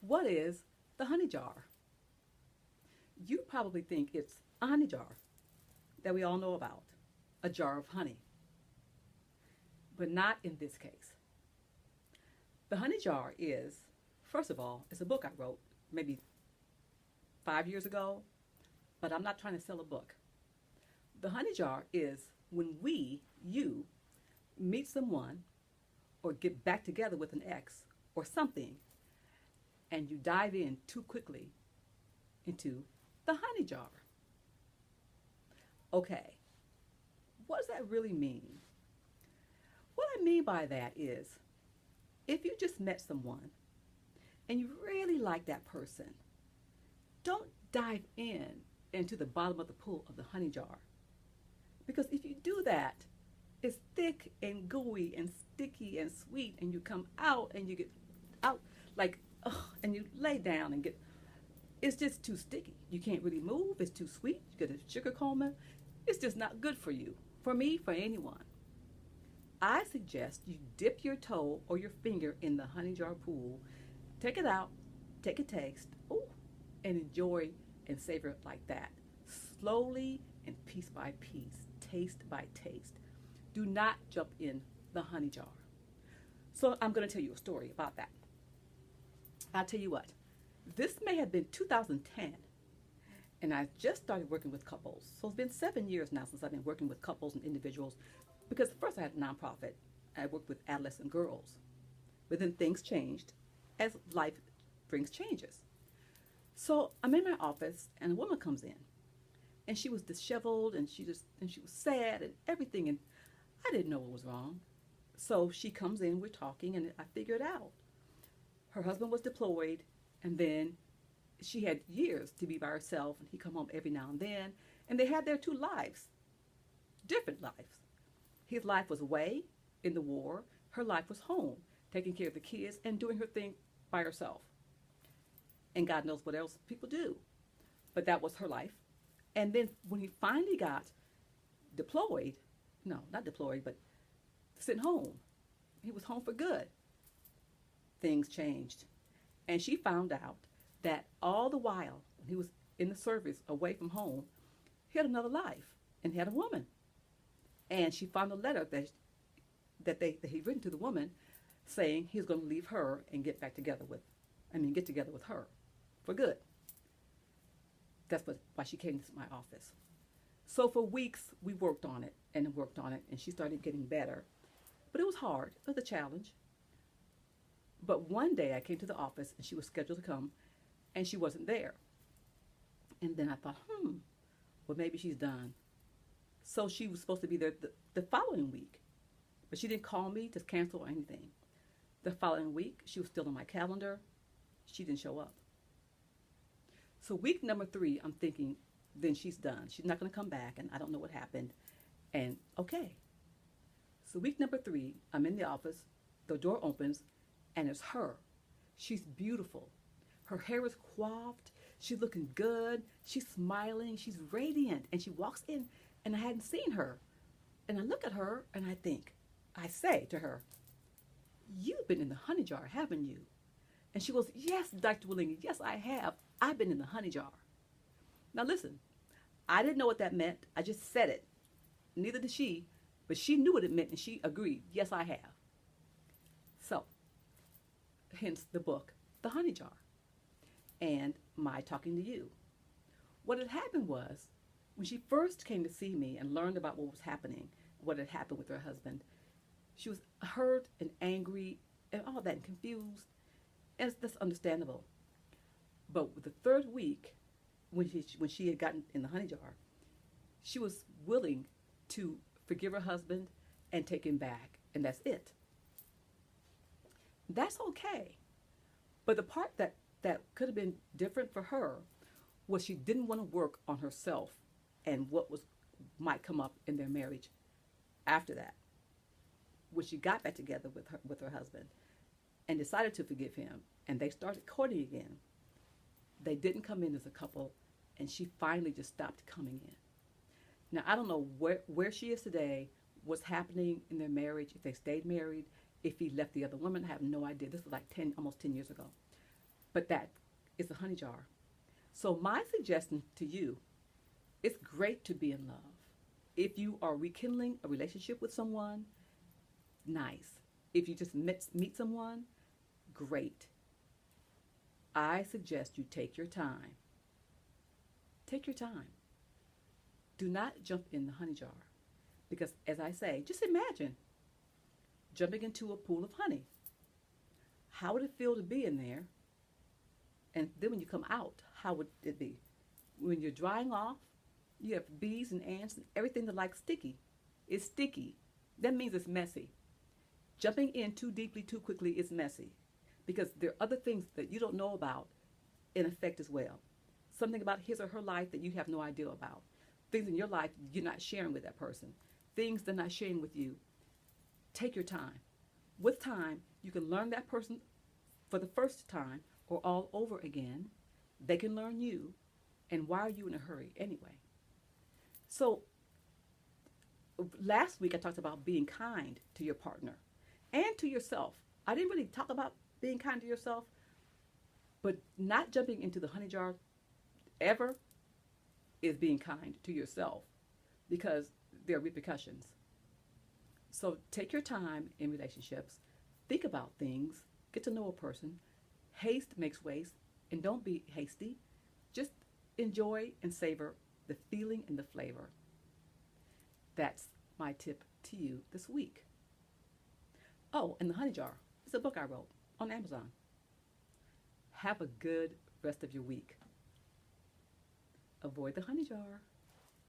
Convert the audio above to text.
What is the honey jar? You probably think it's a honey jar that we all know about, a jar of honey, but not in this case. The honey jar is, first of all, it's a book I wrote maybe 5 years ago, but I'm not trying to sell a book. The honey jar is when you, meet someone or get back together with an ex or something, and you dive in too quickly into the honey jar. Okay, what does that really mean? What I mean by that is if you just met someone and you really like that person, don't dive into the bottom of the pool of the honey jar. Because if you do that, it's thick and gooey and sticky and sweet, and you come out and you get out like, ugh, and you lay down and get, it's just too sticky. You can't really move. It's too sweet. You get a sugar coma. It's just not good for you, for me, for anyone. I suggest you dip your toe or your finger in the honey jar pool, take it out, take a taste, ooh, and enjoy and savor it like that. Slowly and piece by piece, taste by taste. Do not jump in the honey jar. So I'm going to tell you a story about that. I'll tell you what, this may have been 2010, and I just started working with couples. So it's been 7 years now since I've been working with couples and individuals, because first I had a nonprofit. I worked with adolescent girls. But then things changed as life brings changes. So I'm in my office, and a woman comes in, and she was disheveled, and she was sad and everything, and I didn't know what was wrong. So she comes in, we're talking, and I figured out. Her husband was deployed, and then she had years to be by herself, and he'd come home every now and they had their two lives, different lives. His life was away in the war. Her life was home, taking care of the kids and doing her thing by herself. And God knows what else people do. But that was her life. And then when he finally got deployed, no, not deployed, but sent home, he was home for good. Things changed. And she found out that all the while, when he was in the service away from home, he had another life and he had a woman. And she found a letter that he'd written to the woman saying he was going to leave her and get together with her for good. That's why she came to my office. So for weeks, we worked on it, and she started getting better. But it was hard. It was a challenge. But one day I came to the office, and she was scheduled to come, and she wasn't there. And then I thought, well, maybe she's done. So she was supposed to be there the following week. But she didn't call me to cancel or anything. The following week, she was still on my calendar. She didn't show up. So week number 3, I'm thinking, then she's done. She's not going to come back, and I don't know what happened. And okay. So week number 3, I'm in the office. The door opens, and it's her. She's beautiful. Her hair is coiffed. She's looking good. She's smiling. She's radiant. And she walks in, and I hadn't seen her. And I look at her, and I say to her, "You've been in the honey jar, haven't you?" And she goes, "Yes, Dr. Willing, yes, I have. I've been in the honey jar." Now listen, I didn't know what that meant. I just said it. Neither did she, but she knew what it meant, and she agreed, yes, I have. So, hence the book, The Honey Jar, and my talking to you. What had happened was, when she first came to see me and learned about what was happening, what had happened with her husband, she was hurt and angry and all that and confused. And that's understandable. But with the third week, when she had gotten in the honey jar, she was willing to forgive her husband and take him back, and that's it. That's okay. But the part that could have been different for her was she didn't want to work on herself and what might come up in their marriage after that. When she got back together with her husband and decided to forgive him, and they started courting again, they didn't come in as a couple, and she finally just stopped coming in. Now, I don't know where she is today, what's happening in their marriage, if they stayed married, if he left the other woman. I have no idea. This was like almost 10 years ago. but that is a honey jar. So my suggestion to you, it's great to be in love. If you are rekindling a relationship with someone, nice. If you just meet someone, great. I suggest you take your time. Take your time. Do not jump in the honey jar. Because as I say, just imagine jumping into a pool of honey. How would it feel to be in there? And then when you come out, how would it be? When you're drying off, you have bees and ants and everything that like sticky. It's sticky. That means it's messy. Jumping in too deeply, too quickly is messy because there are other things that you don't know about in effect as well. Something about his or her life that you have no idea about. Things in your life you're not sharing with that person. Things they're not sharing with you. Take your time. With time, you can learn that person for the first time or all over again. They can learn you. And why are you in a hurry anyway? So last week I talked about being kind to your partner and to yourself. I didn't really talk about being kind to yourself, but not jumping into the honey jar ever is being kind to yourself because there are repercussions. So take your time in relationships. Think about things. Get to know a person. Haste makes waste, and don't be hasty. Just enjoy and savor the feeling and the flavor. That's my tip to you this week. Oh, and the honey jar. It's a book I wrote on Amazon. Have a good rest of your week. Avoid the honey jar.